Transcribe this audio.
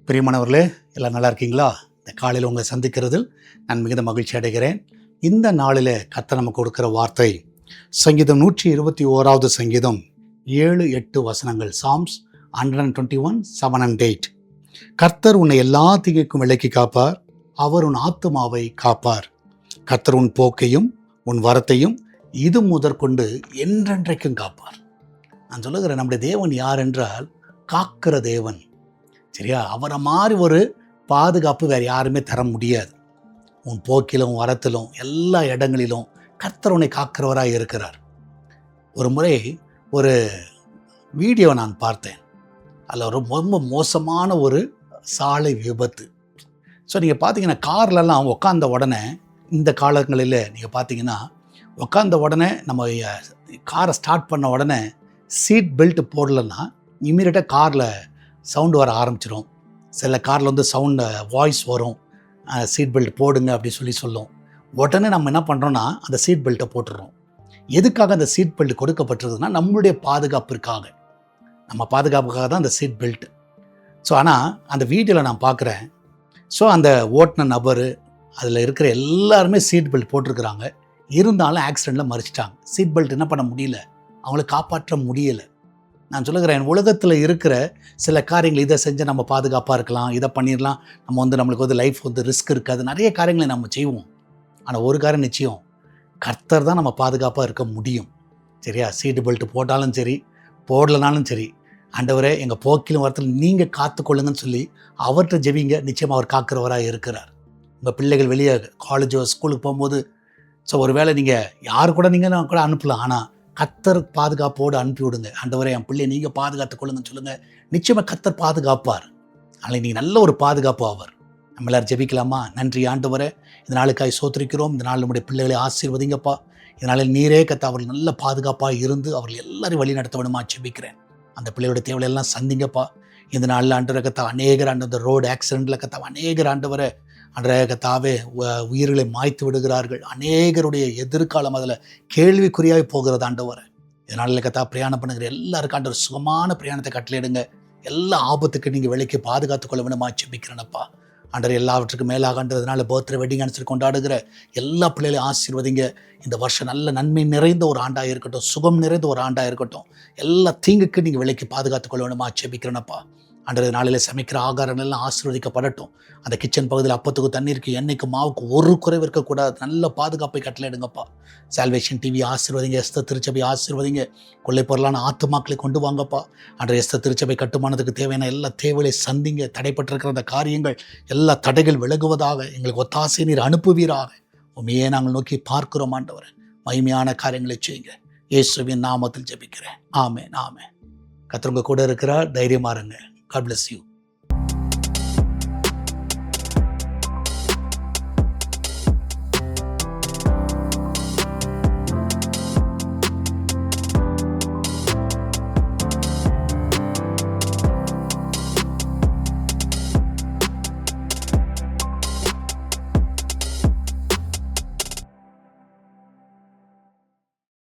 பிரியமானவர்களே, எல்லாம் நல்லா இருக்கீங்களா? இந்த காலையில் உங்களை சந்திக்கிறதில் நான் மிகுந்த மகிழ்ச்சி அடைகிறேன். இந்த நாளில் கர்த்தர் நமக்கு கொடுக்குற வார்த்தை சங்கீதம் 121 சங்கீதம் 7-8 வசனங்கள். Psalms 121, 7 and 8. கர்த்தர் உன்னை எல்லா தீங்குக்கும் விலக்கி காப்பார், அவர் உன் ஆத்துமாவை காப்பார். கர்த்தர் உன் போக்கையும் உன் வரத்தையும் இது முதற்கொண்டு என்றென்றைக்கும் காப்பார். நான் சொல்லுகிறேன், நம்முடைய தேவன் யார் என்றால் காக்கிற தேவன். சரியா? அவரை மாதிரி ஒரு பாதுகாப்பு வேறு யாருமே தர முடியாது. உன் போக்கிலும் வரத்திலும் எல்லா இடங்களிலும் கர்த்தர் உன்னை காக்கிறவராக இருக்கிறார். ஒரு முறை ஒரு வீடியோ நான் பார்த்தேன். அதில் ரொம்ப மோசமான ஒரு சாலை விபத்து. ஸோ நீங்கள் பார்த்தீங்கன்னா கார்லலாம் உட்காந்த உடனே, இந்த காலங்களில் நீங்கள் பார்த்தீங்கன்னா உட்காந்த உடனே நம்ம காரை ஸ்டார்ட் பண்ண உடனே சீட் பெல்ட் போடலைன்னா இம்மீடியட்டாக காரில் சவுண்டு வர ஆரம்பிச்சிடும். சில காரில் வந்து சவுண்டு வாய்ஸ் வரும், சீட் பெல்ட் போடுங்க அப்படி சொல்லும். உடனே நம்ம என்ன பண்ணுறோன்னா அந்த சீட் பெல்ட்டை போட்டுடுறோம். எதுக்காக அந்த சீட் பெல்ட் கொடுக்கப்பட்டிருக்குதுன்னா நம்மளுடைய பாதுகாப்பிற்காக, நம்ம பாதுகாப்புக்காக தான் அந்த சீட் பெல்ட். ஸோ ஆனால் அந்த வீடியோவில் நான் பார்க்குறேன். ஸோ அந்த ஓட்டின நபர், அதில் இருக்கிற எல்லாருமே சீட் பெல்ட் போட்டிருக்கிறாங்க. இருந்தாலும் ஆக்சிடெண்ட்டில் மறிச்சிட்டாங்க. சீட் பெல்ட் என்ன பண்ண முடியல, அவங்கள காப்பாற்ற முடியலை. நான் சொல்லுகிறேன், உலகத்தில் இருக்கிற சில காரியங்கள், இதை செஞ்சு நம்ம பாதுகாப்பாக இருக்கலாம், இதை பண்ணிடலாம், நம்ம வந்து நம்மளுக்கு வந்து லைஃப் வந்து ரிஸ்க் இருக்காது, நிறைய காரியங்களை நம்ம செய்வோம். ஆனால் ஒரு காரியம் நிச்சயம், கர்த்தர் தான் நம்ம பாதுகாப்பாக இருக்க முடியும். சரியா? சீட்டு பெல்ட் போட்டாலும் சரி, போடலனாலும் சரி, ஆண்டவரே எங்கள் போக்கிலும் வரத்தில் நீங்கள் காத்துக்கொள்ளுங்கன்னு சொல்லி அவர்கிட்ட ஜெபிங்க. நிச்சயமாக அவர் காக்கிறவராக இருக்கிறார். உங்கள் பிள்ளைகள் வெளியே காலேஜோ ஸ்கூலுக்கு போகும்போது, ஸோ ஒரு வேளை நீங்கள் யார் கூட நீங்கள் கூட அனுப்பலாம், ஆனால் கர்த்தர் பாதுகாப்போடு அனுப்பி விடுங்க. ஆண்டவரே என் பிள்ளையை நீங்கள் பாதுகாத்து கொள்ளுங்கன்னு சொல்லுங்கள். நிச்சயமாக கர்த்தர் பாதுகாப்பார். அதனால் நீங்கள் நல்ல ஒரு பாதுகாப்பு அவர். நம்ம எல்லாரும் ஜெபிக்கலாமா? நன்றி ஆண்டவரே, இந்த நாளுக்காய் சோத்திரிக்கிறோம். இந்த நாள் நம்முடைய பிள்ளைகளை ஆசீர்வதிங்கப்பா. இதனால் நீரே கத்த அவர்கள் நல்ல பாதுகாப்பாக இருந்து அவர்கள் எல்லாரையும் வழி நடத்த வேணுமா ஜெபிக்கிறேன். அந்த பிள்ளையோட தேவையெல்லாம் சந்திங்கப்பா. இந்த நாளில் ஆண்டவரை கத்தா அநேகர் அந்த ரோடு ஆக்சிடெண்ட்டில் கத்தா அநேகர் ஆண்டவரை அன்றைய கத்தாவே உயிர்களை மாய்த்து விடுகிறார்கள். அநேகருடைய எதிர்காலம் அதில் கேள்விக்குறியாகி போகிறது ஆண்டவரை. இதனால கத்தா பிரயாணம் பண்ணுகிற எல்லாருக்கும் ஆண்டவர் சுகமான பிரயாணத்தை கட்டளையிடுங்க. எல்லா ஆபத்துக்கு நீங்கள் விலைக்கு பாதுகாத்து கொள்ள வேணுமா ஜெபிக்கிறேனப்பா. ஆண்டவர் எல்லாவற்றுக்கும் மேலாக ஆண்டதுனால பர்த்டே வெட்டிங் அனுசரி கொண்டாடுகிற எல்லா பிள்ளைகளையும் ஆசீர்வதிங்க. இந்த வருஷம் நல்ல நன்மை நிறைந்த ஒரு ஆண்டாக இருக்கட்டும், சுகம் நிறைந்த ஒரு ஆண்டாக இருக்கட்டும். எல்லா தீங்குக்கு நீங்கள் விலைக்கு பாதுகாத்து கொள்ள வேணுமா ஜெபிக்கிறேனப்பா. அன்றைய நாளில் சமைக்கிற ஆகாரங்கள் எல்லாம் ஆசீர்வதிக்கப்படட்டும். அந்த கிச்சன் பகுதியில் அப்பத்துக்கு தண்ணீருக்கு எண்ணெய்க்கு மாவுக்கு ஒரு குறைவு இருக்கக்கூடாது. நல்ல பாதுகாப்பை கட்டளையிடுங்கப்பா. சால்வேஷன் டிவி ஆசீர்வதிங்க. எஸ்தர் திருச்சபை ஆசீர்வதிங்க. கொள்ளை பொருளான ஆத்துமாக்களை கொண்டு வாங்கப்பா. அன்றைய எஸ்தர் திருச்சபை கட்டுமானத்துக்கு தேவையான எல்லா தேவைகளை சந்திங்க. தடைப்பட்டிருக்கிற அந்த காரியங்கள் எல்லா தடைகள் விலகுவதாக எங்களுக்கு ஒத்தாசை நீர் அனுப்புவீராக. உண்மையே நாங்கள் நோக்கி பார்க்கிறோம் ஆண்டவரே. மகிமையான காரியங்களை செய்யுங்க. இயேசுவின் நாமத்தில் ஜெபிக்கிறேன். ஆமென், ஆமென். கர்த்தர் உங்க கூட இருக்கிறார். தைரியமா இருங்க. God bless you.